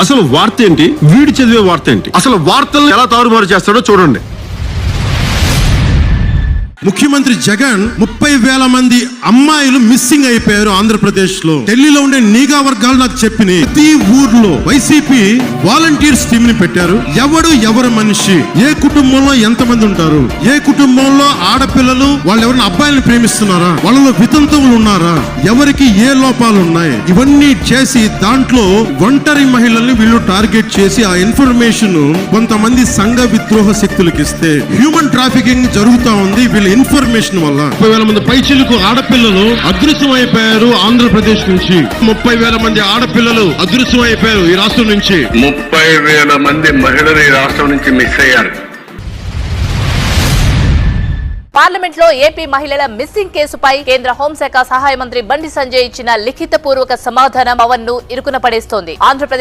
అసలు వార్త ఏంటి, వీడు చదివే వార్త ఏంటి, అసలు వార్తలను ఎలా తారుమారు చేస్తాడో చూడండి. ముఖ్యమంత్రి జగన్ 30,000 మంది అమ్మాయిలు మిస్సింగ్ అయిపోయారు ఆంధ్రప్రదేశ్ లో. ఢిల్లీలో ఉండే నిఘా వర్గాలు నాకు చెప్పినాయి. ప్రతి ఊర్లో వైసీపీ వాలంటీర్స్ టీమ్ ని పెట్టారు. ఎవరు మనిషి, ఏ కుటుంబంలో ఎంత మంది ఉంటారు, ఏ కుటుంబంలో ఆడపిల్లలు వాళ్ళు ఎవరైనా అబ్బాయిలను ప్రేమిస్తున్నారా, వాళ్ళలో వితంతువులు ఉన్నారా, ఎవరికి ఏ లోపాలు ఉన్నాయి, ఇవన్నీ చేసి దాంట్లో ఒంటరి మహిళల్ని వీళ్ళు టార్గెట్ చేసి ఆ ఇన్ఫర్మేషన్ కొంతమంది సంఘ విద్రోహ శక్తులకు ఇస్తే హ్యూమన్ ట్రాఫికింగ్ జరుగుతా ఉంది. వీళ్ళ ఇన్ఫర్మేషన్ వల్ల 30,000 మంది పైచిలకు ఆడపిల్లలు అదృశ్యం అయిపోయారు ఆంధ్రప్రదేశ్ నుంచి. 30,000 మంది ఆడపిల్లలు అదృశ్యం అయిపోయారు ఈ రాష్ట్రం నుంచి. 30,000 మంది మహిళలు ఈ రాష్ట్రం నుంచి మిస్ అయ్యారు. పార్లమెంట్ లో ఏపీ మహిళల మిస్సింగ్ కేసుపై కేంద్ర హోంశాఖ సహాయ మంత్రి బండి సంజయ్ ఇచ్చిన లిఖిత పూర్వక సమాధానం పవన్ ను ఇరుకున పడేస్తోంది. ఆంధ్రప్రదేశ్